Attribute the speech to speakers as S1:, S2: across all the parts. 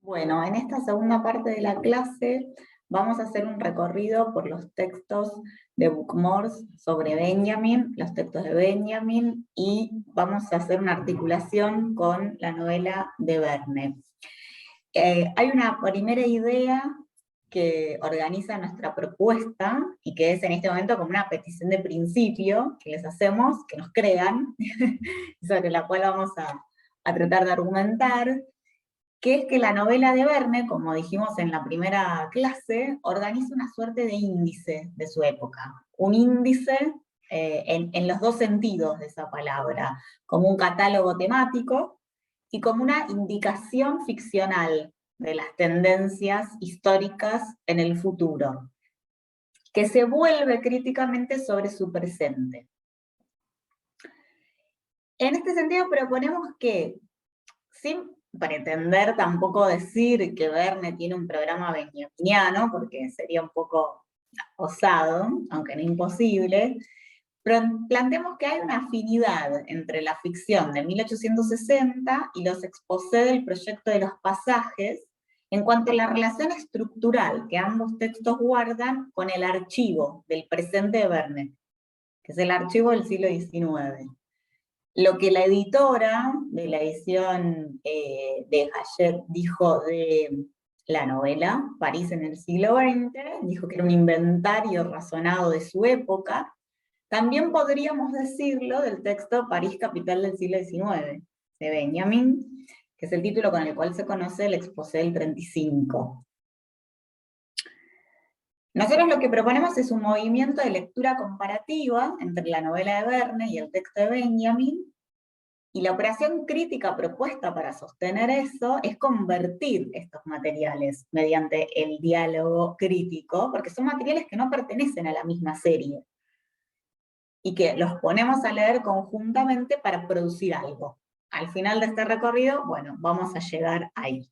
S1: Bueno, en esta segunda parte de la clase vamos a hacer un recorrido por los textos de Bookmorse sobre Benjamin, los textos de Benjamin, y vamos a hacer una articulación con la novela de Verne. Hay una primera idea que organiza nuestra propuesta y que es en este momento como una petición de principio que les hacemos, que nos crean, sobre la cual vamos a tratar de argumentar, que es que la novela de Verne, como dijimos en la primera clase, organiza una suerte de índice de su época. Un índice en los dos sentidos de esa palabra, como un catálogo temático y como una indicación ficcional de las tendencias históricas en el futuro, que se vuelve críticamente sobre su presente. En este sentido proponemos que, sin pretender tampoco decir que Verne tiene un programa benjaminiano, porque sería un poco osado, aunque no imposible, planteemos que hay una afinidad entre la ficción de 1860 y los exposés del proyecto de los pasajes en cuanto a la relación estructural que ambos textos guardan con el archivo del presente de Verne, que es el archivo del siglo XIX. Lo que la editora de la edición de Hachette dijo de la novela, París en el siglo XX, dijo que era un inventario razonado de su época. También podríamos decirlo del texto París, capital del siglo XIX, de Benjamin, que es el título con el cual se conoce el exposé del 35. Nosotros lo que proponemos es un movimiento de lectura comparativa entre la novela de Verne y el texto de Benjamin, y la operación crítica propuesta para sostener eso es convertir estos materiales mediante el diálogo crítico, porque son materiales que no pertenecen a la misma serie, y que los ponemos a leer conjuntamente para producir algo. Al final de este recorrido, bueno, vamos a llegar ahí.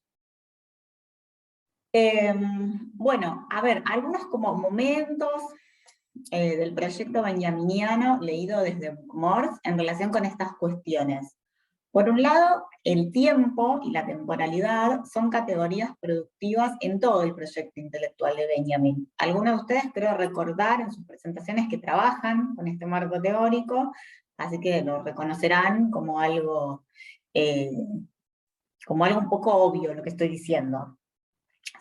S1: Bueno, a ver, algunos como momentos del proyecto benjaminiano leído desde Bookmorse en relación con estas cuestiones. Por un lado, el tiempo y la temporalidad son categorías productivas en todo el proyecto intelectual de Benjamin. Algunos de ustedes creo recordar en sus presentaciones que trabajan con este marco teórico, así que lo reconocerán eh, como algo un poco obvio lo que estoy diciendo.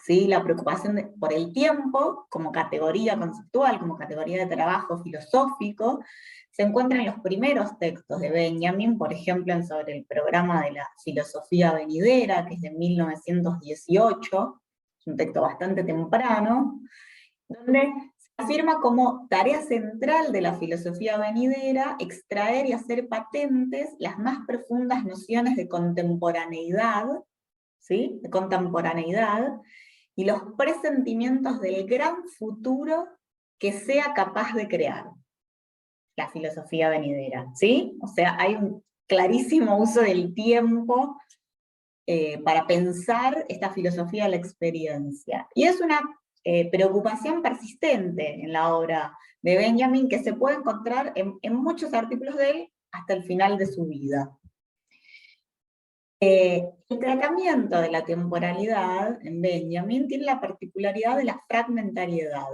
S1: ¿Sí? La preocupación por el tiempo como categoría conceptual, como categoría de trabajo filosófico, se encuentra en los primeros textos de Benjamin, por ejemplo, sobre el programa de la filosofía venidera, que es de 1918, es un texto bastante temprano, donde se afirma como tarea central de la filosofía venidera extraer y hacer patentes las más profundas nociones de contemporaneidad, ¿sí? De contemporaneidad, y los presentimientos del gran futuro que sea capaz de crear la filosofía venidera, ¿sí? O sea, hay un clarísimo uso del tiempo para pensar esta filosofía de la experiencia. Y es una preocupación persistente en la obra de Benjamin que se puede encontrar en muchos artículos de él hasta el final de su vida. El tratamiento de la temporalidad en Benjamin tiene la particularidad de la fragmentariedad.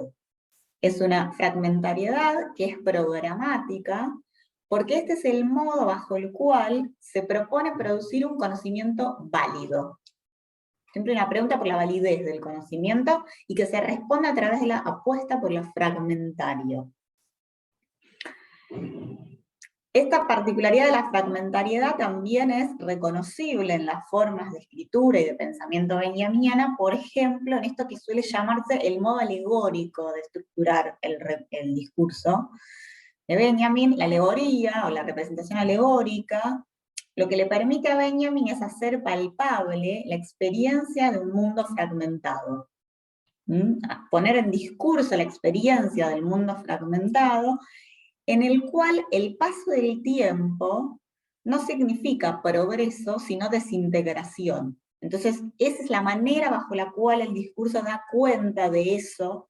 S1: Es una fragmentariedad que es programática, porque este es el modo bajo el cual se propone producir un conocimiento válido. Siempre una pregunta por la validez del conocimiento y que se responde a través de la apuesta por lo fragmentario. Esta particularidad de la fragmentariedad también es reconocible en las formas de escritura y de pensamiento benjaminiana, por ejemplo, en esto que suele llamarse el modo alegórico de estructurar el discurso de Benjamin. La alegoría o la representación alegórica, lo que le permite a Benjamin es hacer palpable la experiencia de un mundo fragmentado. Poner en discurso la experiencia del mundo fragmentado, en el cual el paso del tiempo no significa progreso, sino desintegración. Entonces, esa es la manera bajo la cual el discurso da cuenta de eso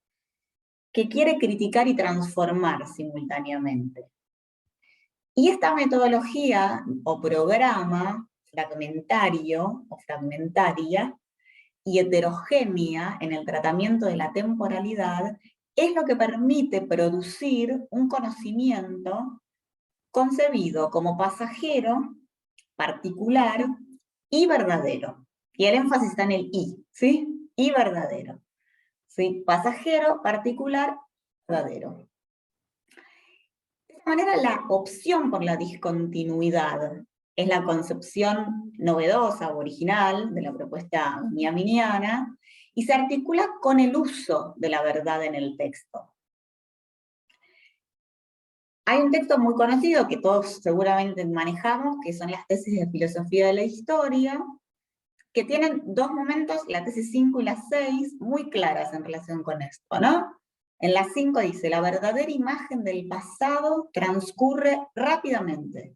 S1: que quiere criticar y transformar simultáneamente. Y esta metodología o programa fragmentario o fragmentaria y heterogénea en el tratamiento de la temporalidad es lo que permite producir un conocimiento concebido como pasajero, particular y verdadero. Y el énfasis está en el y, ¿sí? Y verdadero. ¿Sí? Pasajero, particular, verdadero. De esta manera, la opción por la discontinuidad es la concepción novedosa o original de la propuesta benjaminiana y se articula con el uso de la verdad en el texto. Hay un texto muy conocido que todos seguramente manejamos, que son las tesis de filosofía de la historia, que tienen dos momentos, la tesis 5 y la 6, muy claras en relación con esto, ¿no? En la 5 dice, la verdadera imagen del pasado transcurre rápidamente.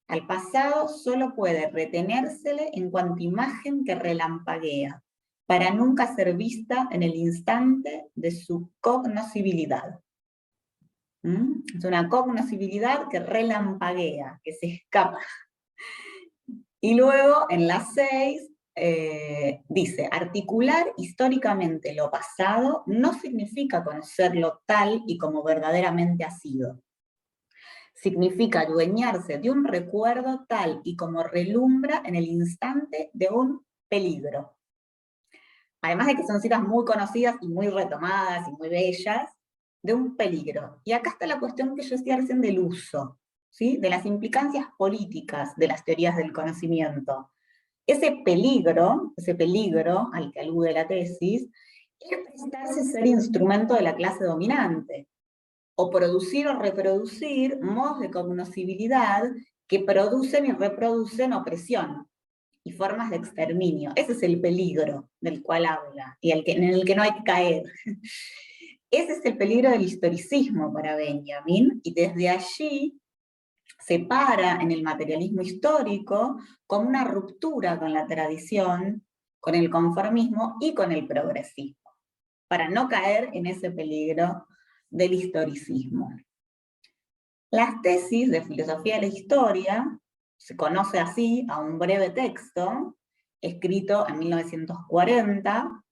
S1: Al pasado solo puede retenérsele en cuanto imagen que relampaguea, para nunca ser vista en el instante de su cognoscibilidad. Es una cognoscibilidad que relampaguea, que se escapa. Y luego, en la 6, dice, articular históricamente lo pasado no significa conocerlo tal y como verdaderamente ha sido. Significa adueñarse de un recuerdo tal y como relumbra en el instante de un peligro. Además de que son citas muy conocidas y muy retomadas y muy bellas, de un peligro. Y acá está la cuestión que yo decía recién del uso, ¿sí? De las implicancias políticas de las teorías del conocimiento. Ese peligro al que alude la tesis, es prestarse ser instrumento de la clase dominante, o producir o reproducir modos de cognoscibilidad que producen y reproducen opresión y formas de exterminio. Ese es el peligro del cual habla, y en el que no hay que caer. Ese es el peligro del historicismo para Benjamin, y desde allí se para en el materialismo histórico como una ruptura con la tradición, con el conformismo y con el progresismo, para no caer en ese peligro del historicismo. Las tesis de filosofía de la historia se conoce así a un breve texto, escrito en 1940,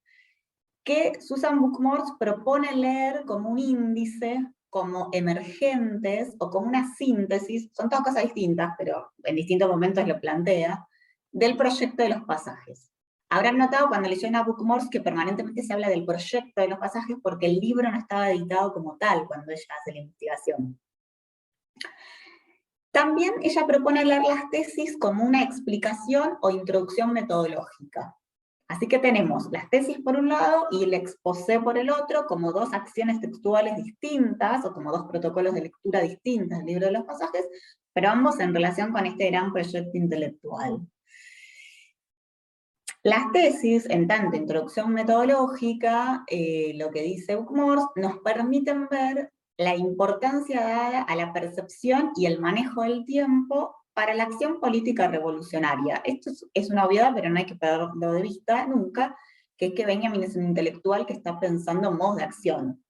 S1: que Susan Buchmores propone leer como un índice, como emergentes, o como una síntesis, son todas cosas distintas, pero en distintos momentos lo plantea, del proyecto de los pasajes. Habrán notado cuando leyeron a Buchmores que permanentemente se habla del proyecto de los pasajes porque el libro no estaba editado como tal cuando ella hace la investigación. También ella propone leer las tesis como una explicación o introducción metodológica. Así que tenemos las tesis por un lado y el exposé por el otro, como dos acciones textuales distintas, o como dos protocolos de lectura distintas del libro de los pasajes, pero ambos en relación con este gran proyecto intelectual. Las tesis, en tanto introducción metodológica, lo que dice Buchmores, nos permiten ver la importancia dada a la percepción y el manejo del tiempo para la acción política revolucionaria. Esto es una obviedad, pero no hay que perderlo de vista nunca, que es que Benjamin es un intelectual que está pensando en modos de acción.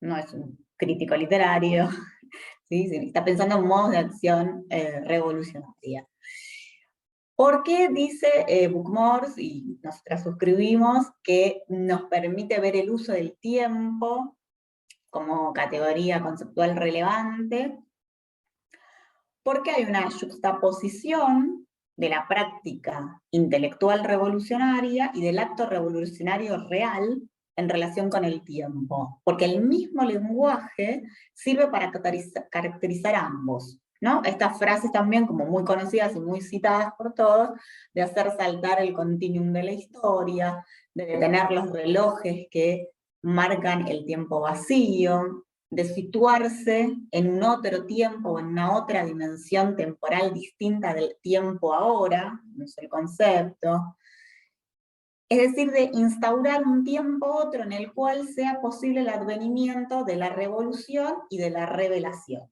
S1: No es un crítico literario, ¿sí? Está pensando en modos de acción revolucionaria. ¿Por qué dice Buchmores, y nosotras suscribimos, que nos permite ver el uso del tiempo como categoría conceptual relevante? Porque hay una juxtaposición de la práctica intelectual revolucionaria y del acto revolucionario real en relación con el tiempo, porque el mismo lenguaje sirve para caracterizar ambos, ¿no? Estas frases también como muy conocidas y muy citadas por todos, de hacer saltar el continuum de la historia, de detener los relojes que marcan el tiempo vacío, de situarse en un otro tiempo, en una otra dimensión temporal distinta del tiempo ahora, no es el concepto. Es decir, de instaurar un tiempo otro en el cual sea posible el advenimiento de la revolución y de la revelación.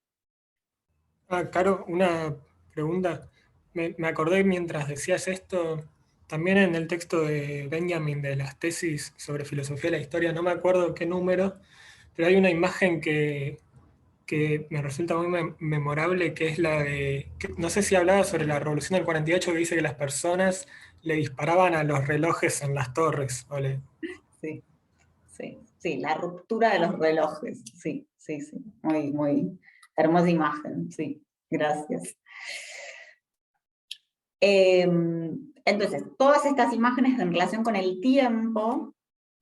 S2: Caro, una pregunta. Me acordé mientras decías esto, también en el texto de Benjamin de las tesis sobre filosofía de la historia, no me acuerdo qué número, pero hay una imagen que me resulta muy memorable, que es la de, no sé si hablaba sobre la Revolución del 48, que dice que las personas le disparaban a los relojes en las torres.
S1: Sí, sí, la ruptura de los relojes, sí, muy, muy hermosa imagen, sí, gracias. Entonces, todas estas imágenes en relación con el tiempo,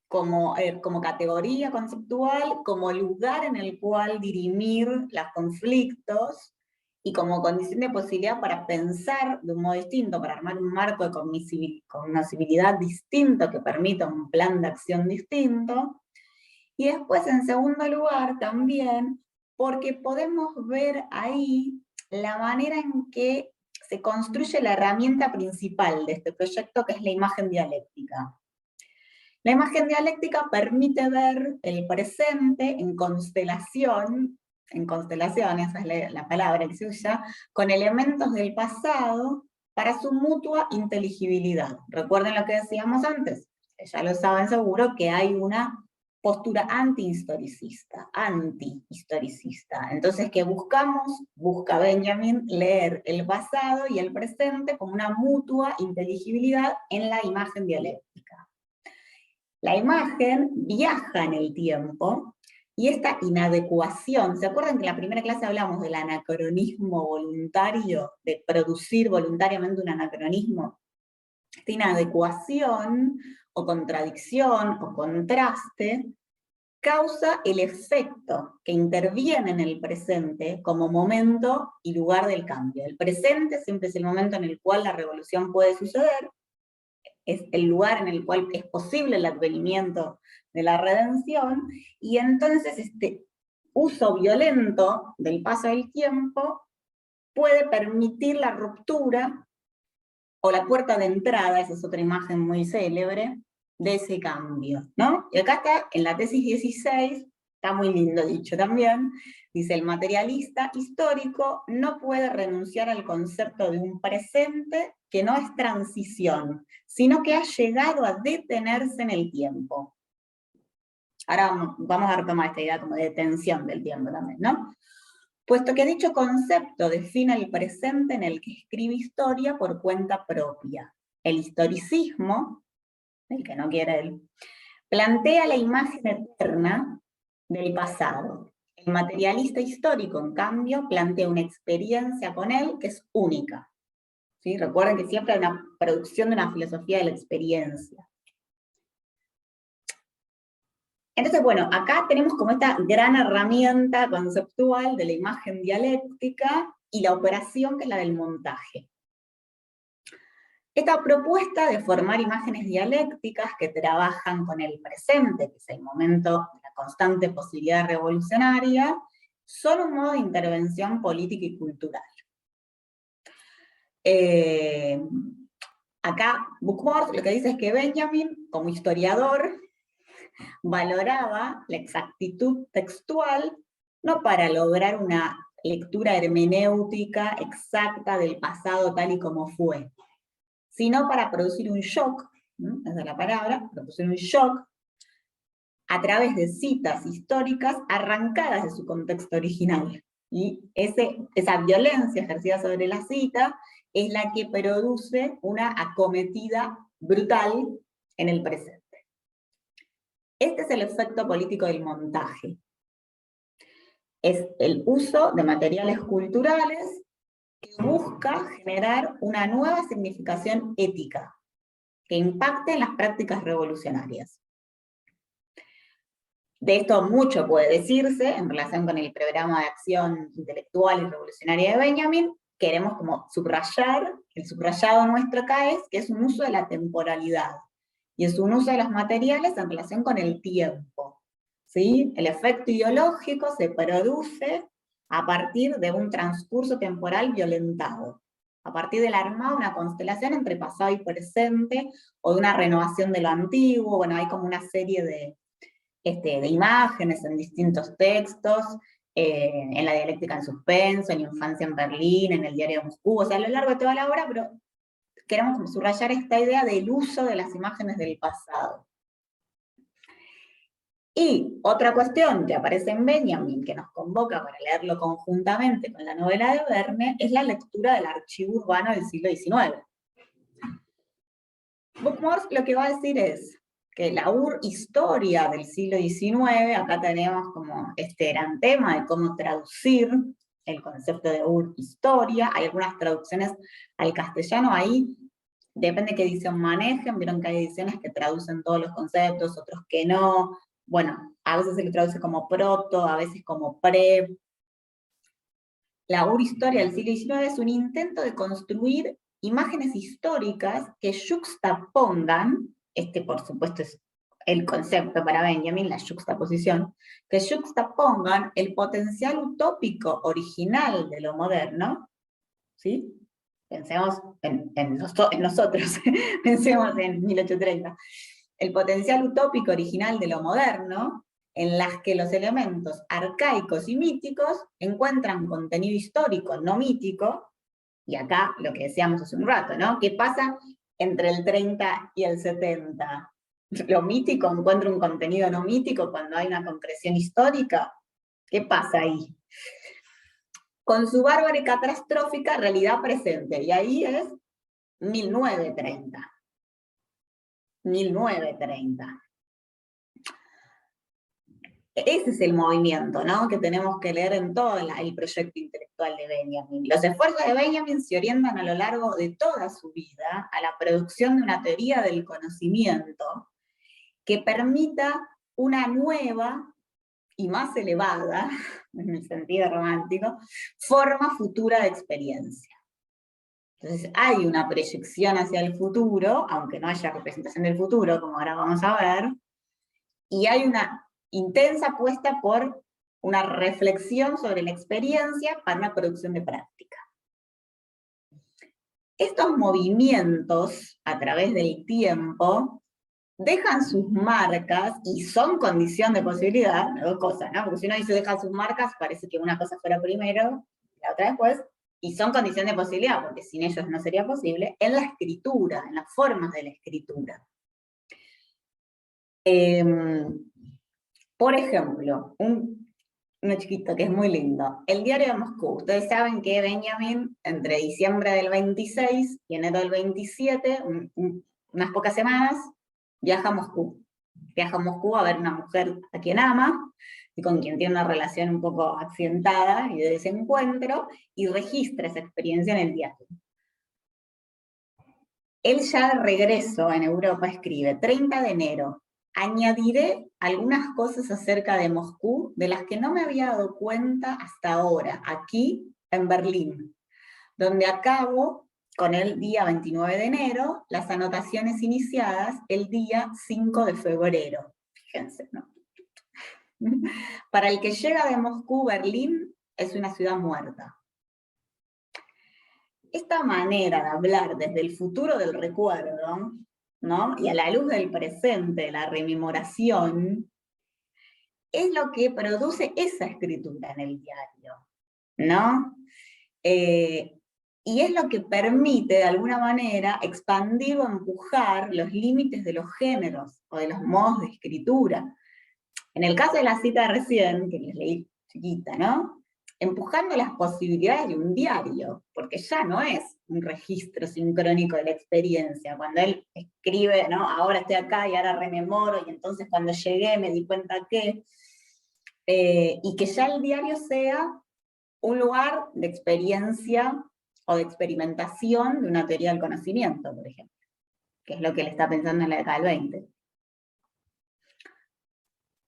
S1: como categoría conceptual, como lugar en el cual dirimir los conflictos, y como condición de posibilidad para pensar de un modo distinto, para armar un marco de cognoscibilidad distinto que permita un plan de acción distinto. Y después, en segundo lugar, también, porque podemos ver ahí la manera en que se construye la herramienta principal de este proyecto, que es la imagen dialéctica. La imagen dialéctica permite ver el presente en constelación, esa es la palabra que se usa, con elementos del pasado para su mutua inteligibilidad. Recuerden lo que decíamos antes, ya lo saben seguro, que hay una postura antihistoricista. Entonces, ¿qué buscamos? Busca Benjamin leer el pasado y el presente como una mutua inteligibilidad en la imagen dialéctica. La imagen viaja en el tiempo, y esta inadecuación, ¿se acuerdan que en la primera clase hablamos del anacronismo voluntario, de producir voluntariamente un anacronismo? Esta inadecuación, o contradicción, o contraste, causa el efecto que interviene en el presente como momento y lugar del cambio. El presente siempre es el momento en el cual la revolución puede suceder, es el lugar en el cual es posible el advenimiento de la redención, y entonces este uso violento del paso del tiempo puede permitir la ruptura, o la puerta de entrada, esa es otra imagen muy célebre, de ese cambio, ¿no? Y acá está, en la tesis 16, está muy lindo dicho también, dice: el materialista histórico no puede renunciar al concepto de un presente que no es transición, sino que ha llegado a detenerse en el tiempo. Ahora vamos a retomar esta idea como de detención del tiempo también, ¿no? Puesto que dicho concepto define el presente en el que escribe historia por cuenta propia. El historicismo, el que no quiere él, plantea la imagen eterna del pasado. El materialista histórico, en cambio, plantea una experiencia con él que es única. ¿Sí? Recuerden que siempre hay una producción de una filosofía de la experiencia. Entonces, bueno, acá tenemos como esta gran herramienta conceptual de la imagen dialéctica y la operación que es la del montaje. Esta propuesta de formar imágenes dialécticas que trabajan con el presente, que es el momento de la constante posibilidad revolucionaria, son un modo de intervención política y cultural. Acá Buchmort lo que dice es que Benjamin, como historiador, valoraba la exactitud textual no para lograr una lectura hermenéutica exacta del pasado tal y como fue, sino para producir un shock, ¿no? Esa es la palabra, producir un shock a través de citas históricas arrancadas de su contexto original. Y esa violencia ejercida sobre la cita es la que produce una acometida brutal en el presente. Este es el efecto político del montaje. Es el uso de materiales culturales que busca generar una nueva significación ética que impacte en las prácticas revolucionarias. De esto mucho puede decirse en relación con el programa de acción intelectual y revolucionaria de Benjamin. Queremos como subrayar, el subrayado nuestro acá es que es un uso de la temporalidad, y es un uso de los materiales en relación con el tiempo. ¿Sí? El efecto ideológico se produce a partir de un transcurso temporal violentado, a partir del armado de una constelación entre pasado y presente, o de una renovación de lo antiguo. Bueno, hay como una serie de imágenes en distintos textos, en la dialéctica en suspenso, en Infancia en Berlín, en el diario de Moscú, o sea, a lo largo de toda la obra, pero queremos como subrayar esta idea del uso de las imágenes del pasado. Y otra cuestión que aparece en Benjamin, que nos convoca para leerlo conjuntamente con la novela de Verne, es la lectura del archivo urbano del siglo XIX. Book-Morse lo que va a decir es que la historia del siglo XIX, acá tenemos como este gran tema de cómo traducir el concepto de historia, hay algunas traducciones al castellano ahí, depende qué edición manejen, vieron que hay ediciones que traducen todos los conceptos, otros que no, bueno, a veces se le traduce como proto, a veces como pre. La historia del siglo XIX es un intento de construir imágenes históricas que yuxtapongan, este por supuesto es el concepto para Benjamin, la yuxtaposición, que yuxtapongan el potencial utópico original de lo moderno, ¿sí? Pensemos en nosotros, pensemos en 1830. El potencial utópico original de lo moderno, en las que los elementos arcaicos y míticos encuentran contenido histórico, no mítico, y acá lo que decíamos hace un rato, ¿no? ¿Qué pasa entre el 30 y el 70? ¿Lo mítico encuentra un contenido no mítico cuando hay una concreción histórica? ¿Qué pasa ahí? Con su bárbara y catastrófica realidad presente, y ahí es 1930. 1930. Ese es el movimiento, ¿no?, que tenemos que leer en todo el proyecto intelectual de Benjamin. Los esfuerzos de Benjamin se orientan a lo largo de toda su vida a la producción de una teoría del conocimiento que permita una nueva y más elevada, en el sentido romántico, forma futura de experiencia. Entonces hay una proyección hacia el futuro, aunque no haya representación del futuro, como ahora vamos a ver, y hay una intensa apuesta por una reflexión sobre la experiencia para una producción de práctica. Estos movimientos a través del tiempo dejan sus marcas y son condición de posibilidad, dos cosas, ¿no? Porque si uno dice dejan sus marcas, parece que una cosa fuera primero, la otra después, y son condición de posibilidad, porque sin ellos no sería posible, en la escritura, en las formas de la escritura. Por ejemplo, uno chiquito que es muy lindo, el Diario de Moscú. Ustedes saben que Benjamin, entre diciembre del 26 y enero del 27, unas pocas semanas, viaja a Moscú. Viaja a Moscú a ver una mujer a quien ama, y con quien tiene una relación un poco accidentada y de desencuentro, y registra esa experiencia en el diario. Él ya de regreso en Europa escribe, 30 de enero, añadiré algunas cosas acerca de Moscú de las que no me había dado cuenta hasta ahora, aquí en Berlín, donde acabo con el día 29 de enero las anotaciones iniciadas el día 5 de febrero. Fíjense, ¿no? Para el que llega de Moscú, Berlín es una ciudad muerta. Esta manera de hablar desde el futuro del recuerdo, ¿no?, y a la luz del presente, la rememoración, es lo que produce esa escritura en el diario, ¿no? Y es lo que permite, de alguna manera, expandir o empujar los límites de los géneros o de los modos de escritura. En el caso de la cita recién, que les leí chiquita, ¿no?, empujando las posibilidades de un diario, porque ya no es un registro sincrónico de la experiencia. Cuando él escribe, ¿no?, ahora estoy acá y ahora rememoro, y entonces cuando llegué me di cuenta que, y que ya el diario sea un lugar de experiencia o de experimentación de una teoría del conocimiento, por ejemplo, que es lo que él está pensando en la década del 20.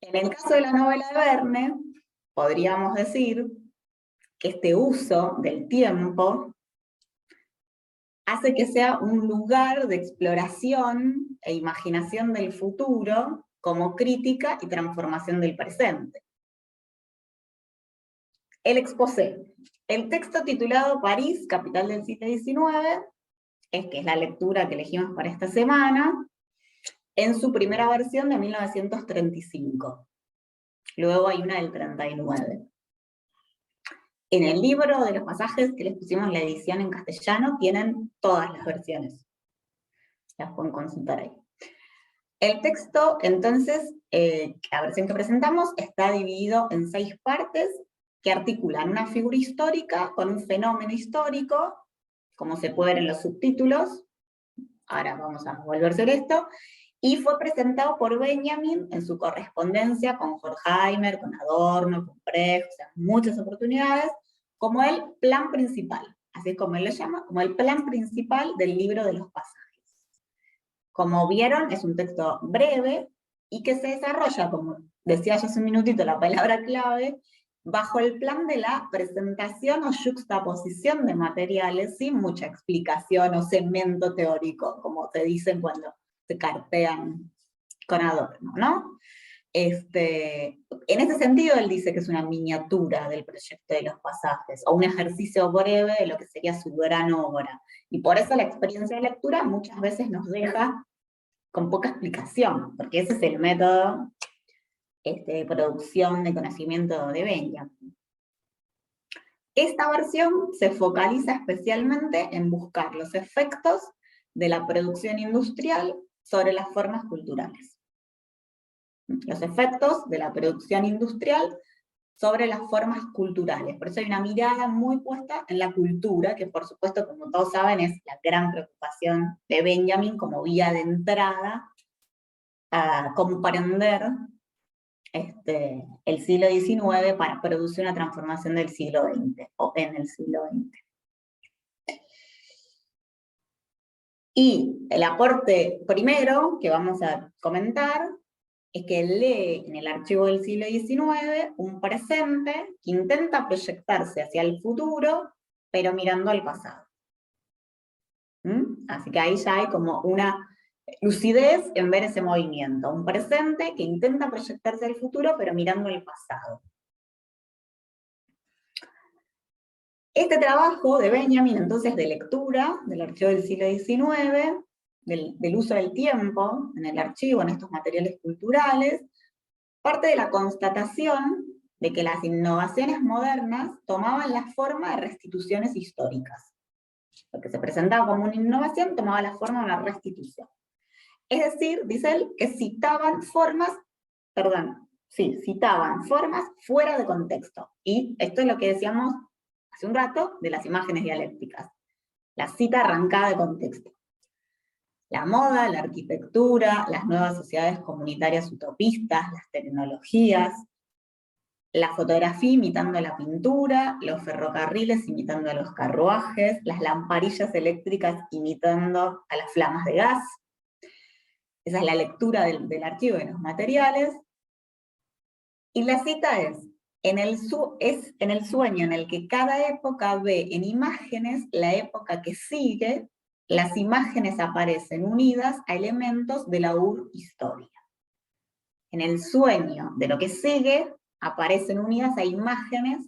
S1: En el caso de la novela de Verne, podríamos decir que este uso del tiempo hace que sea un lugar de exploración e imaginación del futuro como crítica y transformación del presente. El exposé. El texto titulado París, capital del siglo XIX, que es la lectura que elegimos para esta semana, en su primera versión de 1935. Luego hay una del 39. En el libro de los pasajes que les pusimos la edición en castellano, tienen todas las versiones. Las pueden consultar ahí. El texto, entonces, la versión que presentamos, está dividido en 6 partes que articulan una figura histórica con un fenómeno histórico, como se puede ver en los subtítulos. ahora vamos a volver sobre esto, y fue presentado por Benjamin en su correspondencia con Horkheimer, con Adorno, con Brecht, o sea, muchas oportunidades, como el plan principal, así es como él lo llama, como el plan principal del libro de los pasajes. Como vieron, es un texto breve y que se desarrolla, como decía yo hace un minutito la palabra clave, bajo el plan de la presentación o yuxtaposición de materiales sin mucha explicación o segmento teórico, como te dicen cuando se cartean con Adorno, ¿no? En ese sentido, él dice que es una miniatura del proyecto de los pasajes, o un ejercicio breve de lo que sería su gran obra. Y por eso la experiencia de lectura muchas veces nos deja con poca explicación, porque ese es el método de producción de conocimiento de Benjamin. Esta versión se focaliza especialmente en buscar los efectos de la producción industrial sobre las formas culturales. Los efectos de la producción industrial sobre las formas culturales. Por eso hay una mirada muy puesta en la cultura, que por supuesto, como todos saben, es la gran preocupación de Benjamin como vía de entrada a comprender el siglo XIX para producir una transformación del siglo XX, o en el siglo XX. Y el aporte primero que vamos a comentar es que lee en el archivo del siglo XIX un presente que intenta proyectarse hacia el futuro, pero mirando al pasado. Así que ahí ya hay como una lucidez en ver ese movimiento, un presente que intenta proyectarse al futuro, pero mirando al pasado. Este trabajo de Benjamin, entonces, de lectura del archivo del siglo XIX, del uso del tiempo en el archivo, en estos materiales culturales, parte de la constatación de que las innovaciones modernas tomaban la forma de restituciones históricas. Lo que se presentaba como una innovación tomaba la forma de una restitución. Es decir, dice él, que citaban formas fuera de contexto. Y esto es lo que decíamos hace un rato de las imágenes dialécticas. La cita arrancada de contexto. La moda, la arquitectura, las nuevas sociedades comunitarias utopistas, las tecnologías, la fotografía imitando a la pintura, los ferrocarriles imitando a los carruajes, las lamparillas eléctricas imitando a las flamas de gas. Esa es la lectura del archivo de los materiales. Y la cita es en el sueño en el que cada época ve en imágenes la época que sigue, las imágenes aparecen unidas a elementos de la historia. En el sueño de lo que sigue, aparecen unidas a imágenes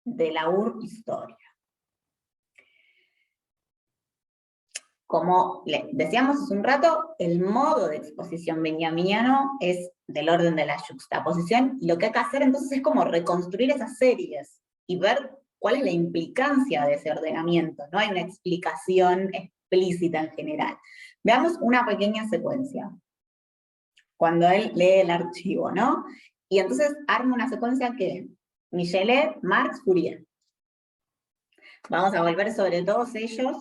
S1: de la historia. Como decíamos hace un rato, el modo de exposición benjaminiano es del orden de la yuxtaposición, y lo que hay que hacer entonces es como reconstruir esas series, y ver cuál es la implicancia de ese ordenamiento. No hay una explicación explícita en general. Veamos una pequeña secuencia. Cuando él lee el archivo, ¿no? Y entonces arma una secuencia que Michelet, Marx, Fourier. Vamos a volver sobre todos ellos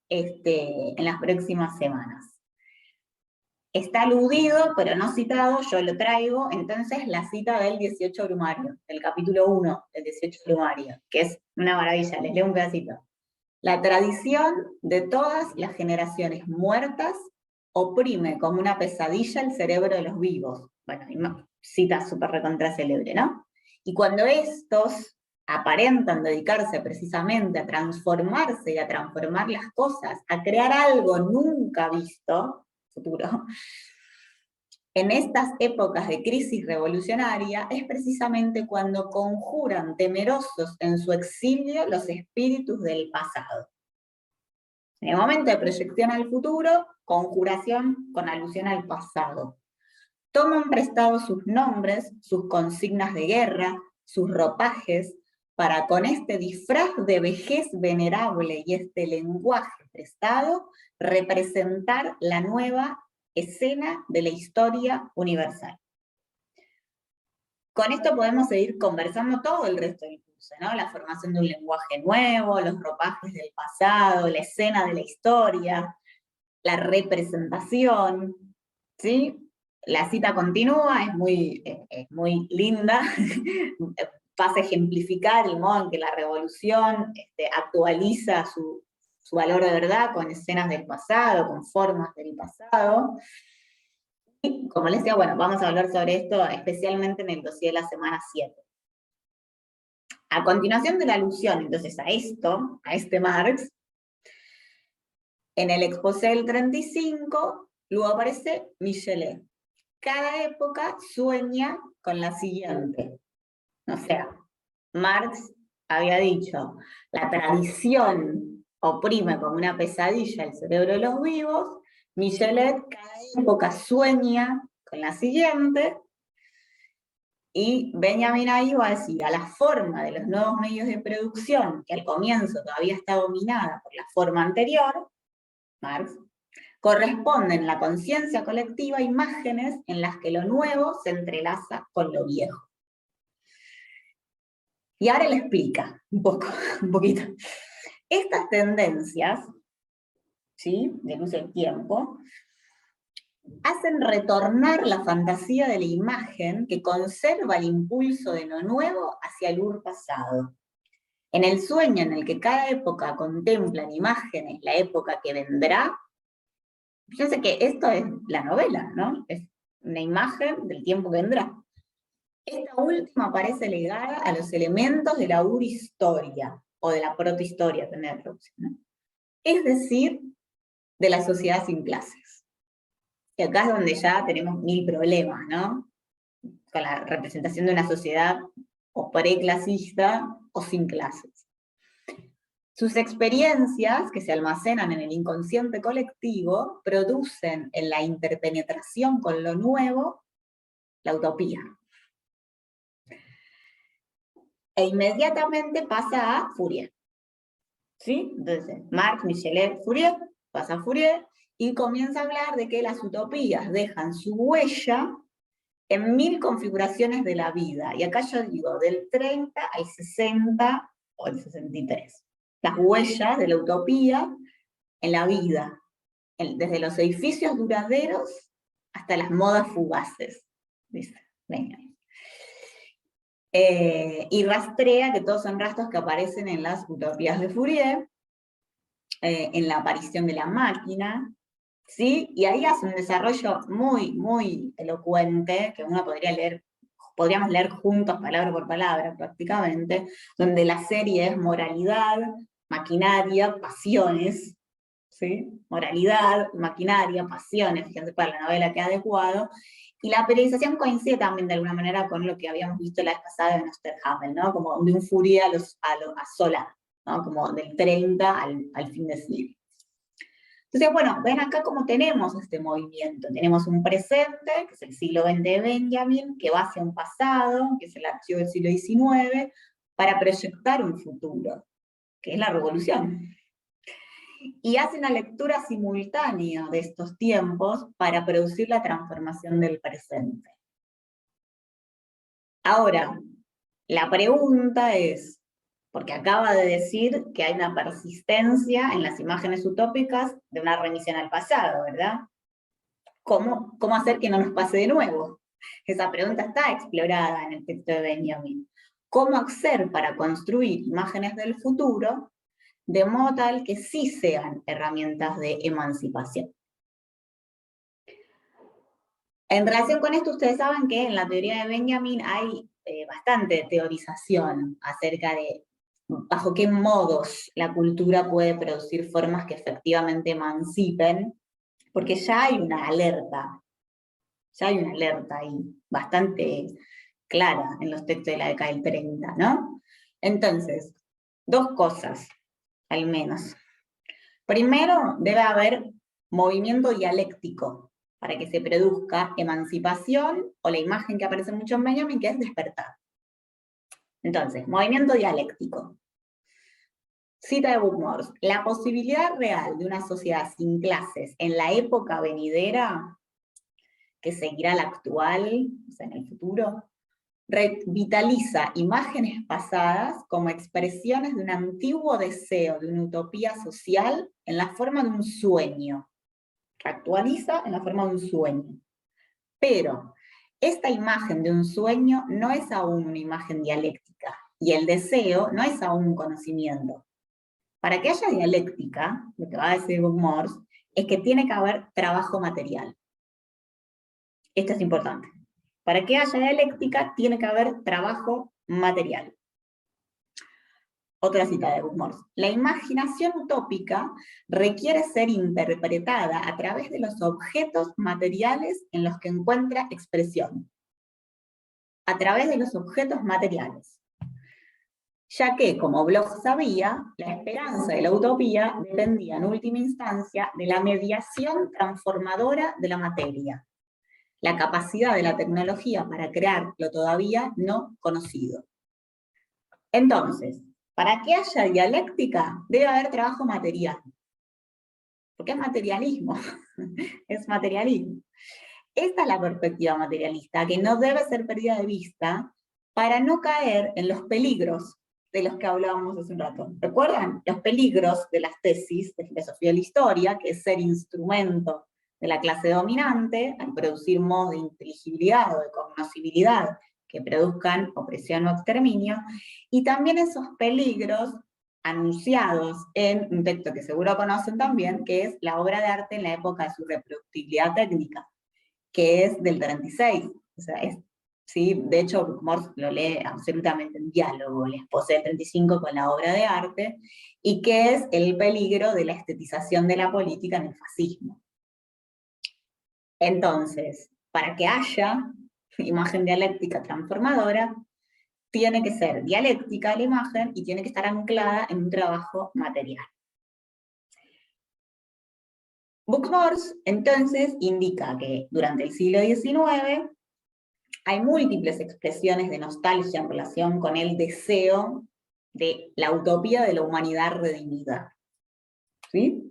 S1: en las próximas semanas. Está aludido, pero no citado, yo lo traigo, entonces la cita del 18 Brumario, del capítulo 1 del 18 Brumario, que es una maravilla, les leo un pedacito. La tradición de todas las generaciones muertas oprime como una pesadilla el cerebro de los vivos. Bueno, cita súper recontra célebre, ¿no? Y cuando estos aparentan dedicarse precisamente a transformarse y a transformar las cosas, a crear algo nunca visto, futuro, en estas épocas de crisis revolucionaria, es precisamente cuando conjuran temerosos en su exilio los espíritus del pasado. En el momento de proyección al futuro, conjuración con alusión al pasado. Toman prestados sus nombres, sus consignas de guerra, sus ropajes, para con este disfraz de vejez venerable y este lenguaje prestado, representar la nueva escena de la historia universal. Con esto podemos seguir conversando todo el resto del curso, ¿no? La formación de un lenguaje nuevo, los ropajes del pasado, la escena de la historia. la representación, ¿sí? La cita continúa, es muy linda, pasa a ejemplificar el modo en que la revolución actualiza su valor de verdad con escenas del pasado, con formas del pasado. Y como les decía, bueno, vamos a hablar sobre esto especialmente en el dossier de la semana 7. A continuación de la alusión, entonces, a esto, a este Marx, en el exposé del 35, luego aparece Michelet. Cada época sueña con la siguiente. O sea, Marx había dicho, la tradición oprime como una pesadilla el cerebro de los vivos, Michelet cada época sueña con la siguiente, y Benjamin ahí va a decir, a la forma de los nuevos medios de producción, que al comienzo todavía está dominada por la forma anterior, Marx, corresponden en la conciencia colectiva imágenes en las que lo nuevo se entrelaza con lo viejo. Y ahora le explica un poquito. Estas tendencias, ¿sí?, de luz del tiempo, hacen retornar la fantasía de la imagen que conserva el impulso de lo nuevo hacia el pasado. En el sueño en el que cada época contempla en imágenes la época que vendrá, fíjense que esto es la novela, ¿no? Es una imagen del tiempo que vendrá. Esta última aparece ligada a los elementos de la urihistoria, o de la protohistoria, tener la traducción, ¿no? Es decir, de la sociedad sin clases. Y acá es donde ya tenemos mil problemas, ¿no? Con la representación de una sociedad o preclasista o sin clases. Sus experiencias, que se almacenan en el inconsciente colectivo, producen en la interpenetración con lo nuevo la utopía. E inmediatamente pasa a Fourier. ¿Sí? Entonces, Marx, Michelet, Fourier, pasa a Fourier, y comienza a hablar de que las utopías dejan su huella en 1000 configuraciones de la vida. Y acá yo digo, del 30 al 60 o el 63. Las huellas de la utopía en la vida, desde los edificios duraderos hasta las modas fugaces, dice. Venga. Y rastrea que todos son rastros que aparecen en las utopías de Fourier, en la aparición de la máquina, ¿sí? Y ahí hace un desarrollo muy, muy elocuente, que uno podríamos leer juntos palabra por palabra prácticamente, donde la serie es moralidad, maquinaria, pasiones, ¿sí? Moralidad, maquinaria, pasiones, fíjense para la novela que ha adecuado, y la periodización coincide también de alguna manera con lo que habíamos visto la vez pasada de Osterhammel, ¿no? Como de un Fourier a Zola, ¿no? Como del 30 al fin de siglo. Entonces, bueno, ven acá cómo tenemos este movimiento. Tenemos un presente, que es el siglo XX de Benjamin, que va hacia un pasado, que es el archivo del siglo XIX, para proyectar un futuro, que es la revolución. Y hace una lectura simultánea de estos tiempos para producir la transformación del presente. Ahora, la pregunta es, porque acaba de decir que hay una persistencia en las imágenes utópicas de una remisión al pasado, ¿verdad? ¿Cómo hacer que no nos pase de nuevo? Esa pregunta está explorada en el texto de Benjamin. ¿Cómo hacer para construir imágenes del futuro de modo tal que sí sean herramientas de emancipación? En relación con esto, ustedes saben que en la teoría de Benjamin hay bastante teorización acerca de bajo qué modos la cultura puede producir formas que efectivamente emancipen, porque ya hay una alerta ahí, bastante clara en los textos de la década del 30, ¿no? Entonces, dos cosas, al menos. Primero, debe haber movimiento dialéctico para que se produzca emancipación, o la imagen que aparece mucho en Benjamin, que es despertar. Entonces, movimiento dialéctico. Cita de Bookmorse: la posibilidad real de una sociedad sin clases en la época venidera, que seguirá la actual, o sea, en el futuro, revitaliza imágenes pasadas como expresiones de un antiguo deseo de una utopía social en la forma de un sueño, actualiza en la forma de un sueño. Pero esta imagen de un sueño no es aún una imagen dialéctica, y el deseo no es aún un conocimiento. Para que haya dialéctica, lo que va a decir Morse, es que tiene que haber trabajo material. Esto es importante. Para que haya dialéctica, tiene que haber trabajo material. Otra cita de Morse. La imaginación utópica requiere ser interpretada a través de los objetos materiales en los que encuentra expresión. A través de los objetos materiales. Ya que, como Bloch sabía, la esperanza de la utopía dependía en última instancia de la mediación transformadora de la materia, la capacidad de la tecnología para crear lo todavía no conocido. Entonces, para que haya dialéctica, debe haber trabajo material. Porque es materialismo, es materialismo. Esta es la perspectiva materialista, que no debe ser perdida de vista para no caer en los peligros de los que hablábamos hace un rato. ¿Recuerdan? Los peligros de las tesis de filosofía de la historia, que es ser instrumento de la clase dominante, al producir modos de inteligibilidad o de cognoscibilidad que produzcan opresión o exterminio, y también esos peligros anunciados en un texto que seguro conocen también, que es la obra de arte en la época de su reproductibilidad técnica, que es del 36. O sea, ¿sí? De hecho, Morse lo lee absolutamente en diálogo, el esposo del 35 con la obra de arte, y que es el peligro de la estetización de la política en el fascismo. Entonces, para que haya imagen dialéctica transformadora, tiene que ser dialéctica la imagen y tiene que estar anclada en un trabajo material. Buchmors, entonces, indica que durante el siglo XIX hay múltiples expresiones de nostalgia en relación con el deseo de la utopía de la humanidad redimida. ¿Sí?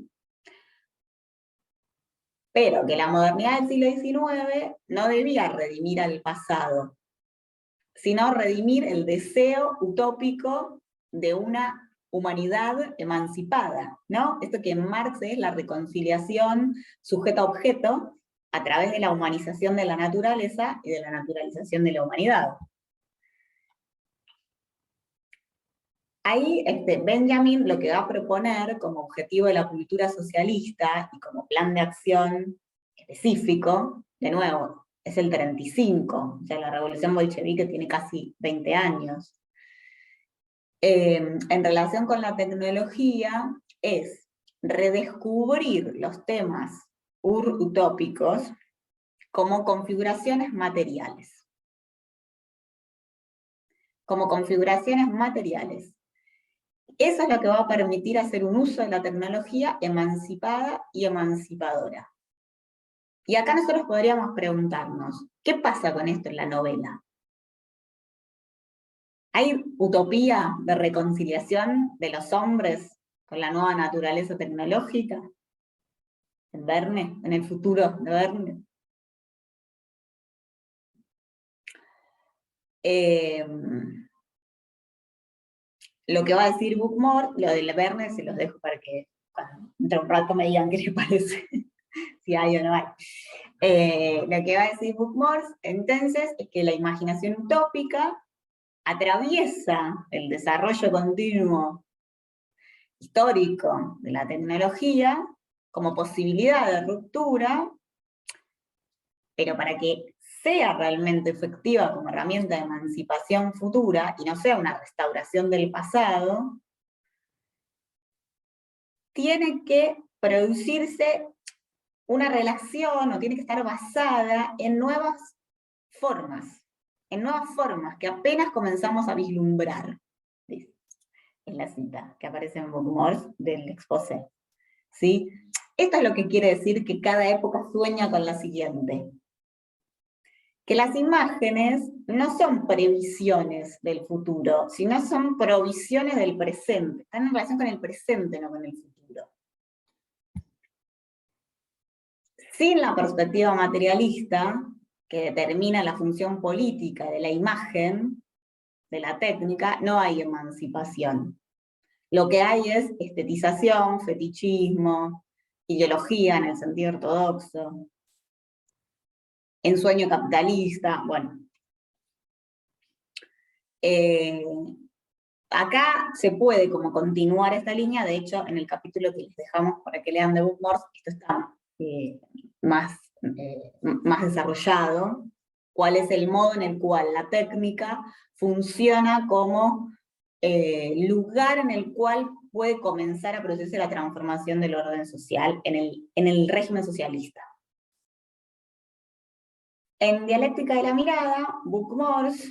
S1: Pero que la modernidad del siglo XIX no debía redimir al pasado, sino redimir el deseo utópico de una humanidad emancipada, ¿no? Esto que en Marx es la reconciliación sujeto-objeto a través de la humanización de la naturaleza y de la naturalización de la humanidad. Ahí Benjamin lo que va a proponer como objetivo de la cultura socialista y como plan de acción específico, de nuevo, es el 35, o sea, la revolución bolchevique tiene casi 20 años. En relación con la tecnología, es redescubrir los temas utópicos como configuraciones materiales. Como configuraciones materiales. Eso es lo que va a permitir hacer un uso de la tecnología emancipada y emancipadora. Y acá nosotros podríamos preguntarnos, ¿qué pasa con esto en la novela? ¿Hay utopía de reconciliación de los hombres con la nueva naturaleza tecnológica? ¿En Verne? ¿En el futuro de Verne? Lo que va a decir Buchmore, lo del Verne se los dejo para que cuando entre un rato me digan qué les parece, si hay o no hay. Lo que va a decir Buchmore, entonces, es que la imaginación utópica atraviesa el desarrollo continuo histórico de la tecnología como posibilidad de ruptura, pero para que sea realmente efectiva como herramienta de emancipación futura y no sea una restauración del pasado, tiene que producirse una relación o tiene que estar basada en nuevas formas que apenas comenzamos a vislumbrar, dice, en la cita que aparece en Buchmore del exposé. ¿Sí? Esto es lo que quiere decir que cada época sueña con la siguiente. Que las imágenes no son previsiones del futuro, sino son provisiones del presente. Están en relación con el presente, no con el futuro. Sin la perspectiva materialista, que determina la función política de la imagen, de la técnica, no hay emancipación. Lo que hay es estetización, fetichismo, ideología en el sentido ortodoxo, ensueño capitalista, bueno. Acá se puede como continuar esta línea, de hecho, en el capítulo que les dejamos para que lean de Bookmorse, esto está más desarrollado, cuál es el modo en el cual la técnica funciona como lugar en el cual puede comenzar a producirse la transformación del orden social en el régimen socialista. En Dialéctica de la Mirada, Bookmorse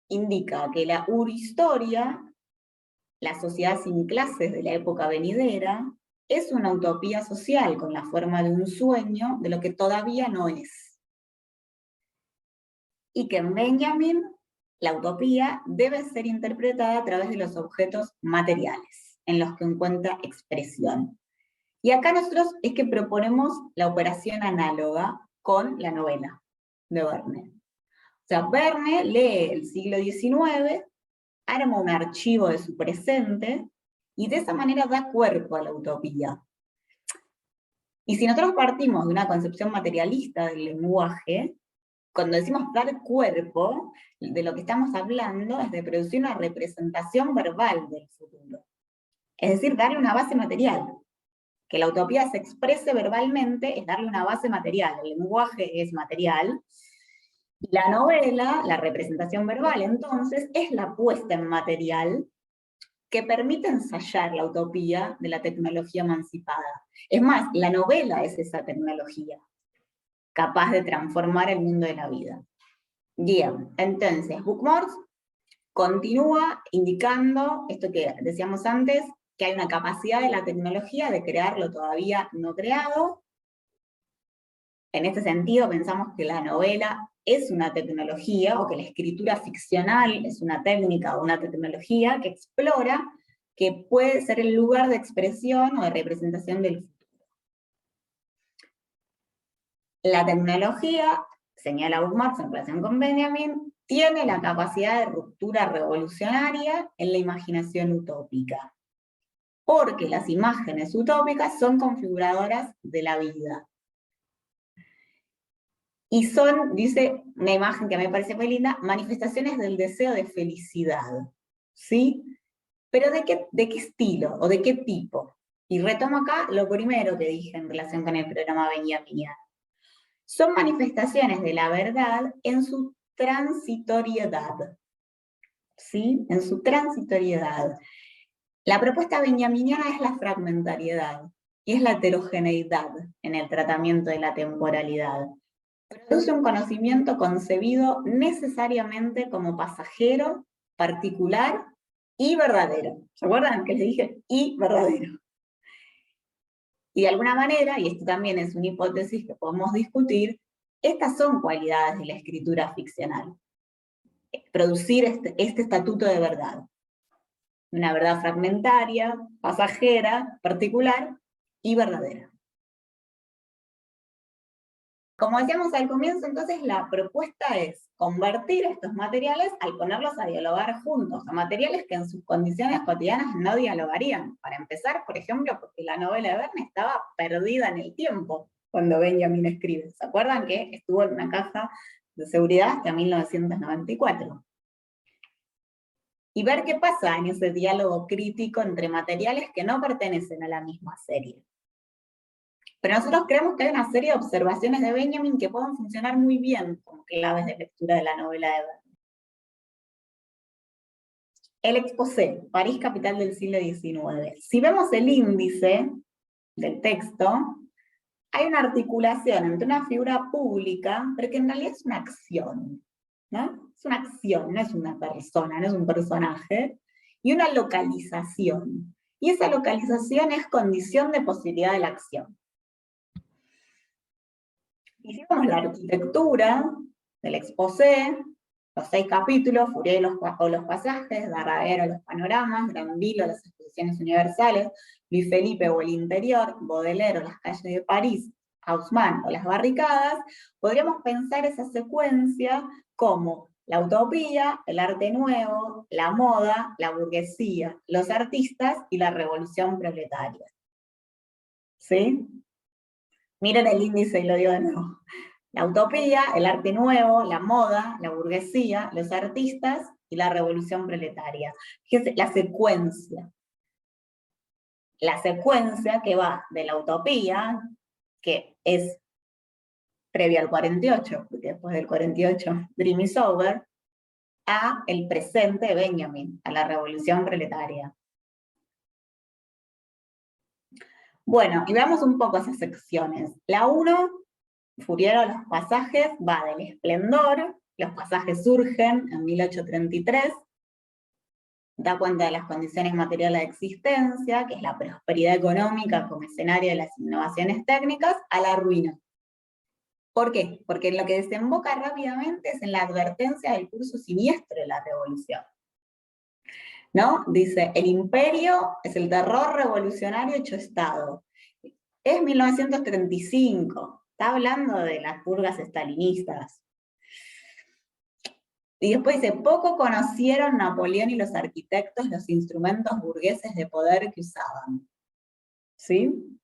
S1: indica que la urihistoria, la sociedad sin clases de la época venidera, es una utopía social con la forma de un sueño de lo que todavía no es. Y que en Benjamin, la utopía debe ser interpretada a través de los objetos materiales, en los que encuentra expresión. Y acá nosotros es que proponemos la operación análoga con la novela de Verne. O sea, Verne lee el siglo XIX, arma un archivo de su presente, y de esa manera da cuerpo a la utopía. Y si nosotros partimos de una concepción materialista del lenguaje, cuando decimos dar cuerpo, de lo que estamos hablando es de producir una representación verbal del futuro. Es decir, darle una base material. Que la utopía se exprese verbalmente es darle una base material. El lenguaje es material. La novela, la representación verbal, entonces, es la puesta en material que permite ensayar la utopía de la tecnología emancipada. Es más, la novela es esa tecnología, capaz de transformar el mundo de la vida. Bien, entonces, Bookmorse continúa indicando esto que decíamos antes, que hay una capacidad de la tecnología de crear lo todavía no creado. En este sentido, pensamos que la novela es una tecnología, o que la escritura ficcional es una técnica o una tecnología que explora que puede ser el lugar de expresión o de representación del futuro. La tecnología, señala Bookmorse en relación con Benjamin, tiene la capacidad de ruptura revolucionaria en la imaginación utópica, porque las imágenes utópicas son configuradoras de la vida. Y son, dice una imagen que me parece muy linda, manifestaciones del deseo de felicidad, ¿sí? Pero ¿de qué estilo o de qué tipo? Y retomo acá lo primero que dije en relación con el programa benjaminiano. Son manifestaciones de la verdad en su transitoriedad, ¿sí? En su transitoriedad. La propuesta benjaminiana es la fragmentariedad y es la heterogeneidad en el tratamiento de la temporalidad. Produce un conocimiento concebido necesariamente como pasajero, particular y verdadero. ¿Se acuerdan que les dije y verdadero? Y de alguna manera, y esto también es una hipótesis que podemos discutir, estas son cualidades de la escritura ficcional. Producir este estatuto de verdad. Una verdad fragmentaria, pasajera, particular y verdadera. Como decíamos al comienzo, entonces la propuesta es convertir estos materiales al ponerlos a dialogar juntos, a materiales que en sus condiciones cotidianas no dialogarían. Para empezar, por ejemplo, porque la novela de Verne estaba perdida en el tiempo cuando Benjamin escribe. ¿Se acuerdan que estuvo en una caja de seguridad hasta 1994? Y ver qué pasa en ese diálogo crítico entre materiales que no pertenecen a la misma serie. Pero nosotros creemos que hay una serie de observaciones de Benjamin que pueden funcionar muy bien como claves de lectura de la novela de Verne. El exposé, París, capital del siglo XIX. Si vemos el índice del texto, hay una articulación entre una figura pública, pero que en realidad es una acción, ¿no? Es una acción, no es una persona, no es un personaje, y una localización. Y esa localización es condición de posibilidad de la acción. Hicimos la arquitectura del exposé, los 6 capítulos, Fourier o los pasajes, Darraguer o los panoramas, Granville o las exposiciones universales, Luis Felipe o el interior, Baudelaire o las calles de París, Haussmann o las barricadas. Podríamos pensar esa secuencia como la utopía, el arte nuevo, la moda, la burguesía, los artistas y la revolución proletaria. ¿Sí? Miren el índice y lo digo de nuevo. La utopía, el arte nuevo, la moda, la burguesía, los artistas y la revolución proletaria. Fíjense, la secuencia. La secuencia que va de la utopía, que es previa al 48, porque después del 48 Dream is over, a el presente de Benjamin, a la revolución proletaria. Bueno, y veamos un poco esas secciones. La 1, Fourier, los pasajes, va del esplendor, los pasajes surgen en 1833, da cuenta de las condiciones materiales de existencia, que es la prosperidad económica como escenario de las innovaciones técnicas, a la ruina. ¿Por qué? Porque lo que desemboca rápidamente es en la advertencia del curso siniestro de la revolución. ¿No? Dice, el imperio es el terror revolucionario hecho Estado. Es 1935, está hablando de las purgas estalinistas. Y después dice, poco conocieron Napoleón y los arquitectos los instrumentos burgueses de poder que usaban. ¿Sí?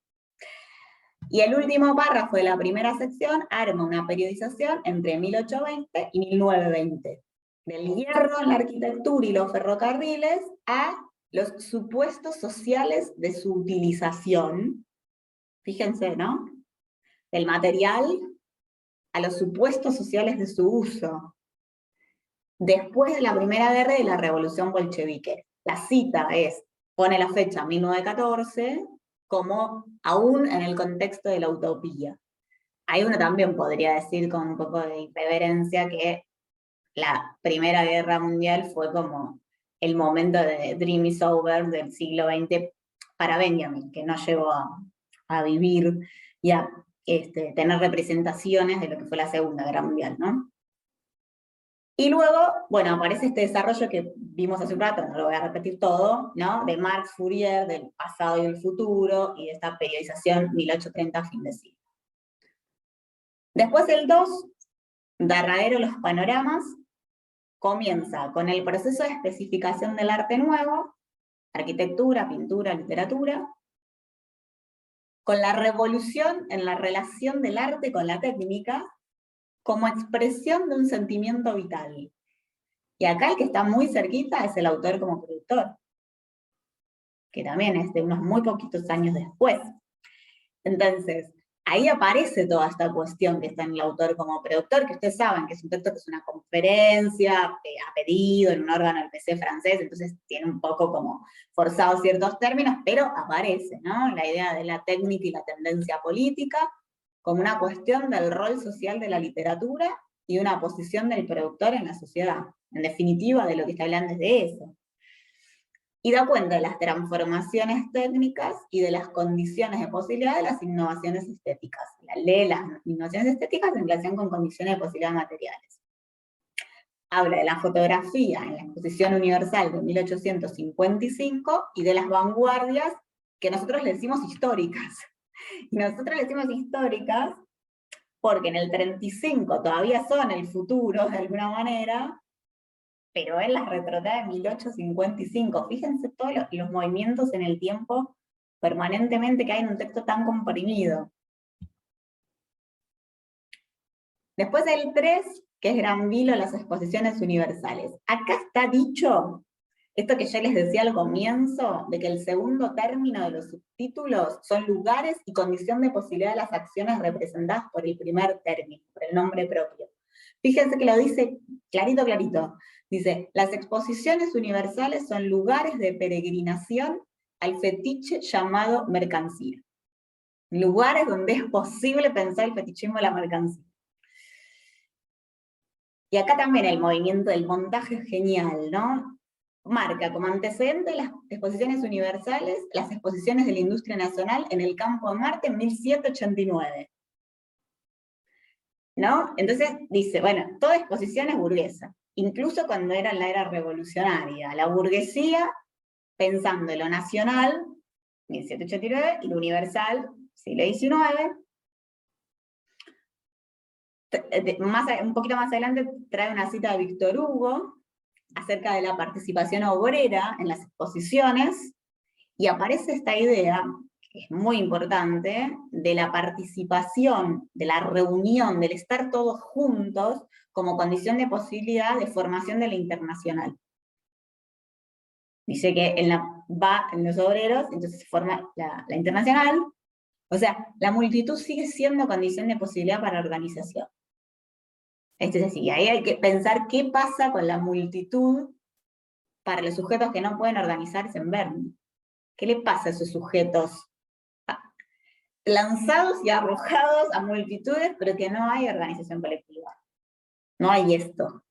S1: Y el último párrafo de la primera sección arma una periodización entre 1820 y 1920. Del hierro en la arquitectura y los ferrocarriles a los supuestos sociales de su utilización. Fíjense, ¿no? Del material a los supuestos sociales de su uso. Después de la Primera Guerra y de la Revolución Bolchevique. La cita pone la fecha 1914, como aún en el contexto de la utopía. Ahí uno también podría decir con un poco de irreverencia que la Primera Guerra Mundial fue como el momento de Dream is over del siglo XX para Benjamin, que no llegó a vivir y a tener representaciones de lo que fue la Segunda Guerra Mundial, ¿no? Y luego, bueno, aparece este desarrollo que vimos hace un rato, no lo voy a repetir todo, ¿no? De Marx, Fourier, del pasado y el futuro, y de esta periodización 1830 fin de siglo. Después el 2, Darradero los panoramas, comienza con el proceso de especificación del arte nuevo, arquitectura, pintura, literatura, con la revolución en la relación del arte con la técnica, como expresión de un sentimiento vital. Y acá el que está muy cerquita es el autor como productor, que también es de unos muy poquitos años después. Entonces, ahí aparece toda esta cuestión que está en el autor como productor, que ustedes saben que es un texto que es una conferencia a pedido en un órgano del PC francés, entonces tiene un poco como forzados ciertos términos, pero aparece, ¿no? La idea de la técnica y la tendencia política como una cuestión del rol social de la literatura y una posición del productor en la sociedad. En definitiva, de lo que está hablando es de eso. Y da cuenta de las transformaciones técnicas y de las condiciones de posibilidad de las innovaciones estéticas. Lee las innovaciones estéticas en relación con condiciones de posibilidad materiales. Habla de la fotografía en la Exposición Universal de 1855 y de las vanguardias que nosotros le decimos históricas. Y nosotros le decimos históricas porque en el 35 todavía son el futuro de alguna manera, pero él las retrotrae en 1855. Fíjense todos los movimientos en el tiempo permanentemente que hay en un texto tan comprimido. Después el 3, que es Granville, las exposiciones universales. Acá está dicho, esto que ya les decía al comienzo, de que el segundo término de los subtítulos son lugares y condición de posibilidad de las acciones representadas por el primer término, por el nombre propio. Fíjense que lo dice clarito, clarito. Dice, las exposiciones universales son lugares de peregrinación al fetiche llamado mercancía. Lugares donde es posible pensar el fetichismo de la mercancía. Y acá también el movimiento del montaje es genial, ¿no? Marca como antecedente las exposiciones universales, las exposiciones de la industria nacional en el campo de Marte en 1789. ¿No? Entonces dice, bueno, toda exposición es burguesa, incluso cuando era en la era revolucionaria. La burguesía, pensando en lo nacional, 1789, y lo universal, siglo XIX. Un poquito más adelante trae una cita de Víctor Hugo acerca de la participación obrera en las exposiciones, y aparece esta idea, es muy importante, de la participación, de la reunión, del estar todos juntos como condición de posibilidad de formación de la internacional. Dice que va en los obreros, entonces se forma la internacional, o sea, la multitud sigue siendo condición de posibilidad para organización. Esto es así, ahí hay que pensar qué pasa con la multitud para los sujetos que no pueden organizarse en Berni. ¿Qué le pasa a esos sujetos lanzados y arrojados a multitudes, pero que no hay organización colectiva? No hay esto.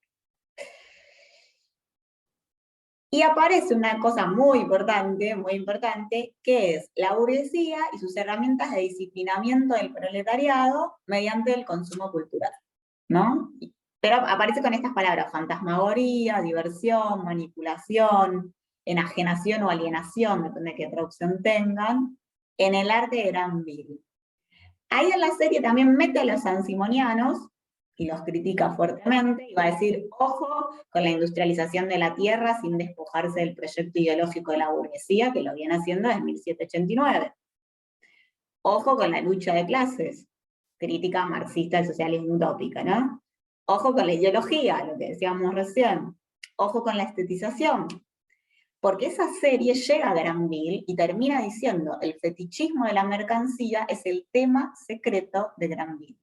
S1: Y aparece una cosa muy importante, que es la burguesía y sus herramientas de disciplinamiento del proletariado mediante el consumo cultural, ¿no? Pero aparece con estas palabras: fantasmagoría, diversión, manipulación, enajenación o alienación, depende de qué traducción tengan, en el arte de Granville. Ahí en la serie también mete a los sansimonianos, y los critica fuertemente, y va a decir, ojo con la industrialización de la tierra sin despojarse del proyecto ideológico de la burguesía, que lo viene haciendo desde 1789. Ojo con la lucha de clases, crítica marxista del socialismo utópica, ¿no? Ojo con la ideología, lo que decíamos recién. Ojo con la estetización, porque esa serie llega a Granville y termina diciendo, el fetichismo de la mercancía es el tema secreto de Granville.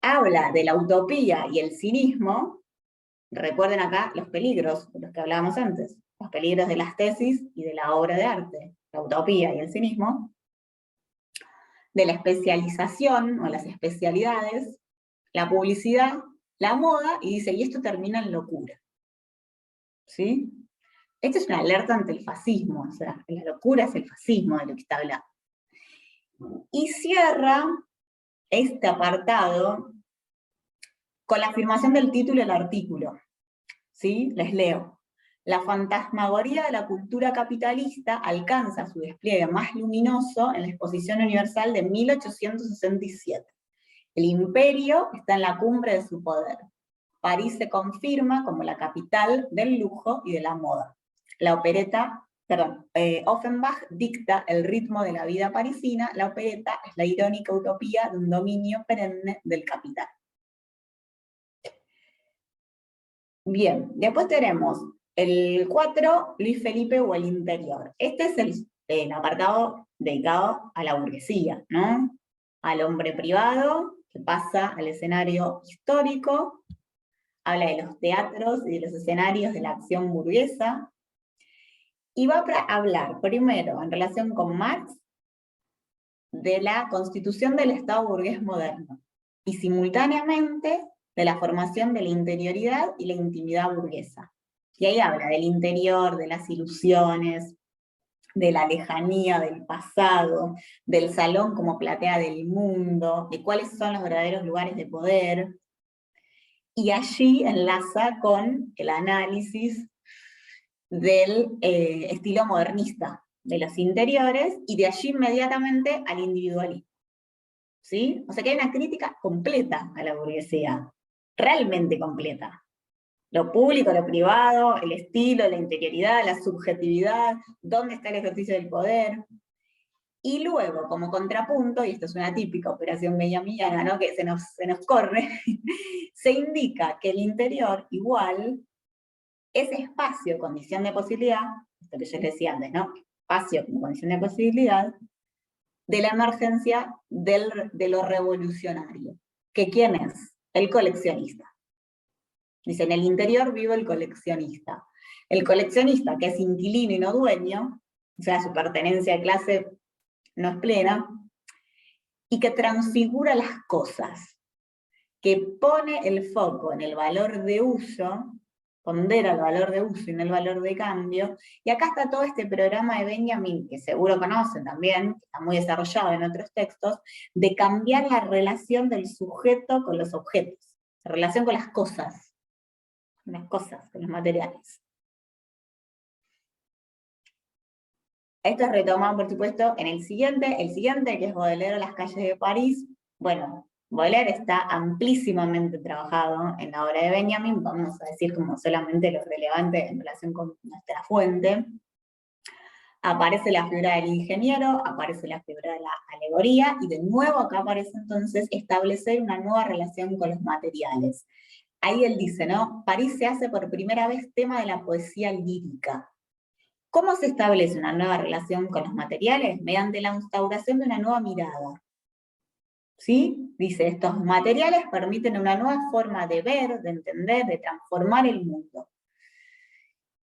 S1: Habla de la utopía y el cinismo. Recuerden acá los peligros de los que hablábamos antes, los peligros de las tesis y de la obra de arte, la utopía y el cinismo, de la especialización o las especialidades, la publicidad, la moda, y dice, y esto termina en locura. ¿Sí? Esto es una alerta ante el fascismo, o sea, la locura es el fascismo de lo que está hablando. Y cierra este apartado con la afirmación del título del artículo. ¿Sí? Les leo. La fantasmagoría de la cultura capitalista alcanza su despliegue más luminoso en la Exposición Universal de 1867. El imperio está en la cumbre de su poder. París se confirma como la capital del lujo y de la moda. La opereta, Offenbach dicta el ritmo de la vida parisina, la opereta es la irónica utopía de un dominio perenne del capital. Bien, después tenemos el 4, Luis Felipe o el interior. Este es el apartado dedicado a la burguesía, ¿no? Al hombre privado, que pasa al escenario histórico, habla de los teatros y de los escenarios de la acción burguesa, y va a hablar primero, en relación con Marx, de la constitución del Estado burgués moderno, y simultáneamente de la formación de la interioridad y la intimidad burguesa. Y ahí habla del interior, de las ilusiones, de la lejanía del pasado, del salón como platea del mundo, de cuáles son los verdaderos lugares de poder, y allí enlaza con el análisis del estilo modernista de los interiores, y de allí inmediatamente al individualismo. ¿Sí? O sea que hay una crítica completa a la burguesía, realmente completa. Lo público, lo privado, el estilo, la interioridad, la subjetividad, dónde está el ejercicio del poder. Y luego, como contrapunto, y esto es una típica operación benjaminiana, ¿no? Que se nos corre, se indica que el interior igual es espacio, condición de posibilidad, esto que yo les decía antes, ¿no? Espacio como condición de posibilidad, de la emergencia de lo revolucionario. ¿Que quién es? El coleccionista. Dice, en el interior vive el coleccionista. El coleccionista, que es inquilino y no dueño, o sea, su pertenencia a clase no es plena, y que transfigura las cosas, que pone el foco en el valor de uso, pondera el valor de uso y en el valor de cambio, y acá está todo este programa de Benjamin, que seguro conocen también, que está muy desarrollado en otros textos, de cambiar la relación del sujeto con los objetos, la relación con las cosas, con los materiales. Esto es retomado, por supuesto, en el siguiente, que es Baudelaire, Las calles de París. Bueno, Baudelaire está amplísimamente trabajado en la obra de Benjamin, vamos a decir como solamente lo relevante en relación con nuestra fuente. Aparece la figura del ingeniero, aparece la figura de la alegoría, y de nuevo acá aparece entonces establecer una nueva relación con los materiales. Ahí él dice, ¿no? París se hace por primera vez tema de la poesía lírica. ¿Cómo se establece una nueva relación con los materiales? Mediante la instauración de una nueva mirada. ¿Sí? Dice, estos materiales permiten una nueva forma de ver, de entender, de transformar el mundo.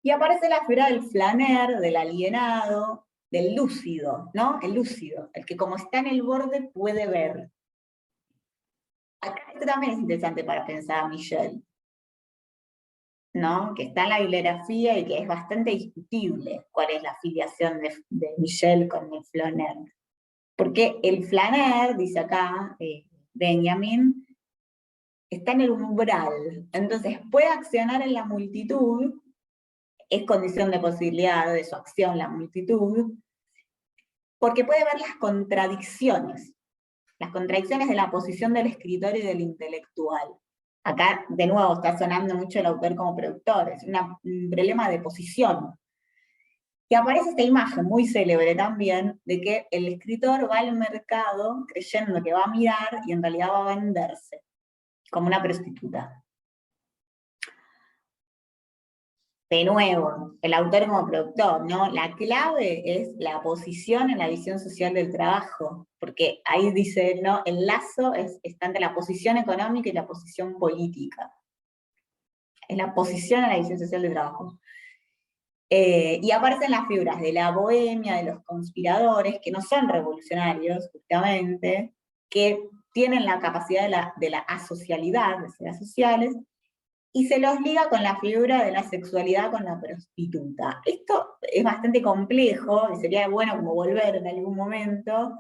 S1: Y aparece la figura del flaner, del alienado, del lúcido, ¿no? El lúcido, el que como está en el borde puede ver. Acá esto también es interesante para pensar a Michel, ¿no? Que está en la bibliografía y que es bastante discutible cuál es la afiliación de Michel con el flaner. Porque el flaner, dice acá Benjamin, está en el umbral, entonces puede accionar en la multitud, es condición de posibilidad de su acción la multitud, porque puede ver las contradicciones de la posición del escritor y del intelectual. Acá, de nuevo, está sonando mucho el autor como productor, es un problema de posición. Y aparece esta imagen muy célebre también, de que el escritor va al mercado creyendo que va a mirar y en realidad va a venderse, como una prostituta. De nuevo, el autor como productor, ¿no? La clave es la posición en la visión social del trabajo, porque ahí dice, ¿no? El lazo está entre la posición económica y la posición política. Es la posición en la visión social del trabajo. Y aparecen las figuras de la bohemia, de los conspiradores, que no son revolucionarios, justamente, que tienen la capacidad de la asocialidad, de ser asociales, y se los liga con la figura de la sexualidad con la prostituta. Esto es bastante complejo, y sería bueno como volver en algún momento,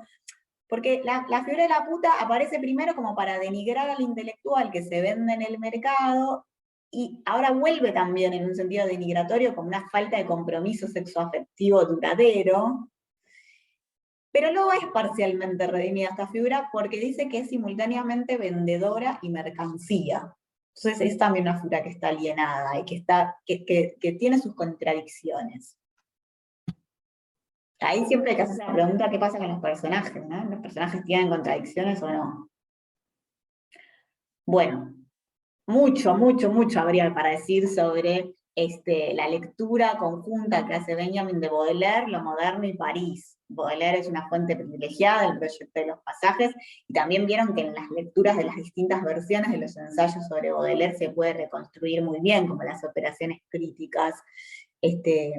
S1: porque la figura de la puta aparece primero como para denigrar al intelectual que se vende en el mercado, y ahora vuelve también en un sentido denigratorio como una falta de compromiso sexoafectivo duradero, pero luego es parcialmente redimida esta figura porque dice que es simultáneamente vendedora y mercancía. Entonces es también una figura que está alienada y que tiene sus contradicciones. Ahí siempre hay que hacerse la pregunta, ¿qué pasa con los personajes? ¿No? ¿Los personajes tienen contradicciones o no? Bueno, mucho habría para decir sobre la lectura conjunta que hace Benjamin de Baudelaire, lo moderno y París. Baudelaire es una fuente privilegiada del proyecto de los pasajes, y también vieron que en las lecturas de las distintas versiones de los ensayos sobre Baudelaire se puede reconstruir muy bien, como las operaciones críticas de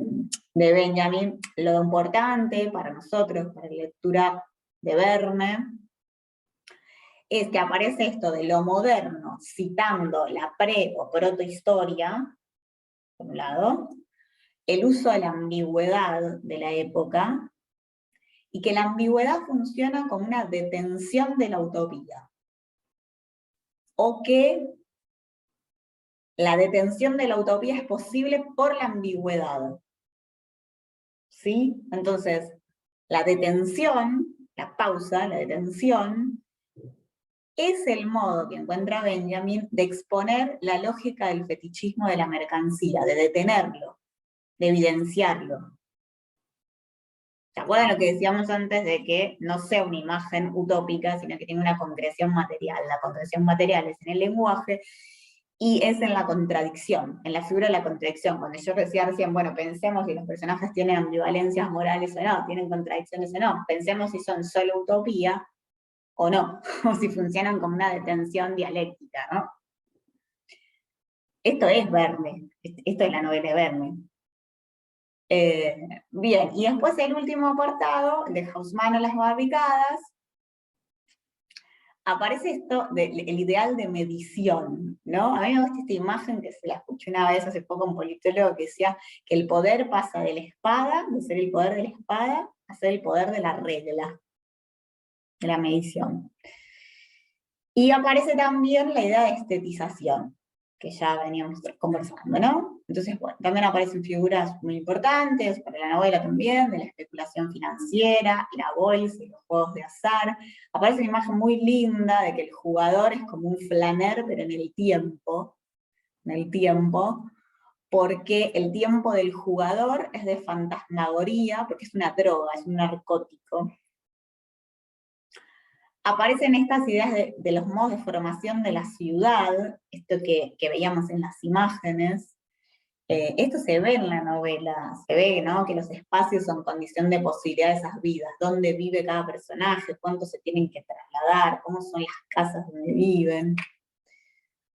S1: Benjamin. Lo importante para nosotros, para la lectura de Verne, es que aparece esto de lo moderno, citando la pre- o protohistoria, por un lado, el uso de la ambigüedad de la época, y que la ambigüedad funciona como una detención de la utopía, o que la detención de la utopía es posible por la ambigüedad. ¿Sí? Entonces, la detención, la pausa, la detención, es el modo que encuentra Benjamin de exponer la lógica del fetichismo de la mercancía, de detenerlo, de evidenciarlo. ¿Se acuerdan lo que decíamos antes de que no sea una imagen utópica, sino que tiene una concreción material? La concreción material es en el lenguaje y es en la contradicción, en la figura de la contradicción. Cuando yo decía recién, bueno, pensemos si los personajes tienen ambivalencias morales o no, tienen contradicciones o no, pensemos si son solo utopía o no, o si funcionan como una detención dialéctica, ¿no? Esto es Verne, esto es la novela de Verne. Bien, y después el último apartado, de Haussmann a las barricadas, aparece esto del ideal de medición, ¿no? A mí me gusta esta imagen que se la escuché una vez hace poco un politólogo que decía que el poder pasa de la espada, de ser el poder de la espada, a ser el poder de la regla, de la medición. Y aparece también la idea de estetización, que ya veníamos conversando, ¿no? Entonces, bueno, también aparecen figuras muy importantes para la novela también, de la especulación financiera, la bolsa y los juegos de azar. Aparece una imagen muy linda de que el jugador es como un flaner, pero en el tiempo, porque el tiempo del jugador es de fantasmagoría, porque es una droga, es un narcótico. Aparecen estas ideas de los modos de formación de la ciudad, esto que veíamos en las imágenes. Esto se ve en la novela, se ve, ¿no?, que los espacios son condición de posibilidad de esas vidas, dónde vive cada personaje, cuánto se tienen que trasladar, cómo son las casas donde viven.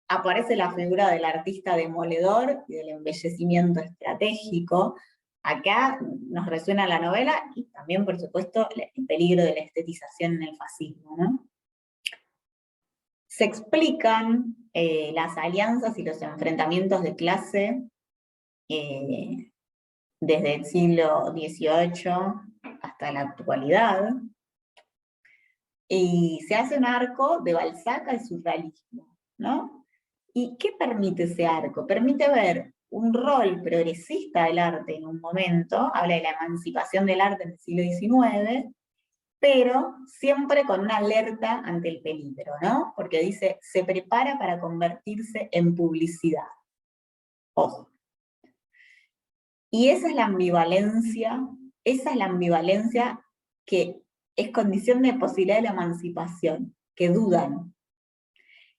S1: Aparece la figura del artista demoledor y del embellecimiento estratégico. Acá nos resuena la novela y también, por supuesto, el peligro de la estetización en el fascismo, ¿no? Se explican las alianzas y los enfrentamientos de clase desde el siglo XVIII hasta la actualidad, y se hace un arco de Balzac al surrealismo, ¿no? ¿Y qué permite ese arco? Permite ver un rol progresista del arte en un momento, habla de la emancipación del arte en el siglo XIX, pero siempre con una alerta ante el peligro, ¿no? Porque dice, se prepara para convertirse en publicidad. Ojo. Y esa es la ambivalencia que es condición de posibilidad de la emancipación, que dudan,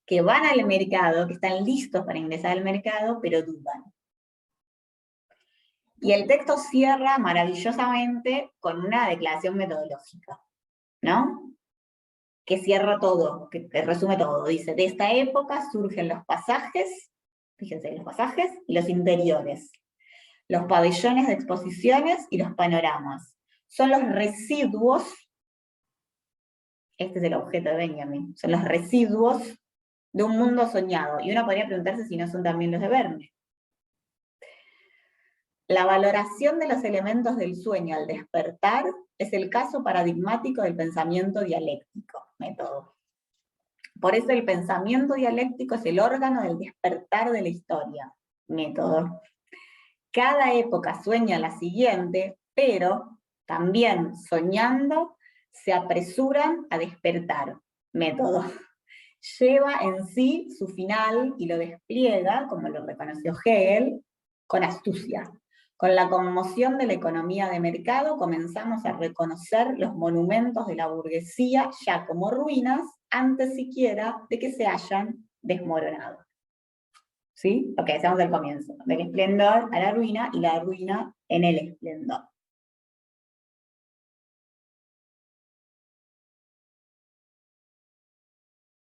S1: que van al mercado, que están listos para ingresar al mercado, pero dudan. Y el texto cierra maravillosamente con una declaración metodológica, ¿no? Que cierra todo, que resume todo. Dice, de esta época surgen los pasajes, fíjense, los pasajes y los interiores, los pabellones de exposiciones y los panoramas. Son los residuos, este es el objeto de Benjamin, son los residuos de un mundo soñado. Y uno podría preguntarse si no son también los de Verne. La valoración de los elementos del sueño al despertar es el caso paradigmático del pensamiento dialéctico, método. Por eso el pensamiento dialéctico es el órgano del despertar de la historia, método. Cada época sueña la siguiente, pero también soñando se apresuran a despertar, método. Lleva en sí su final y lo despliega, como lo reconoció Hegel, con astucia. Con la conmoción de la economía de mercado comenzamos a reconocer los monumentos de la burguesía ya como ruinas antes siquiera de que se hayan desmoronado. ¿Sí? Ok, estamos al comienzo. Del esplendor a la ruina y la ruina en el esplendor.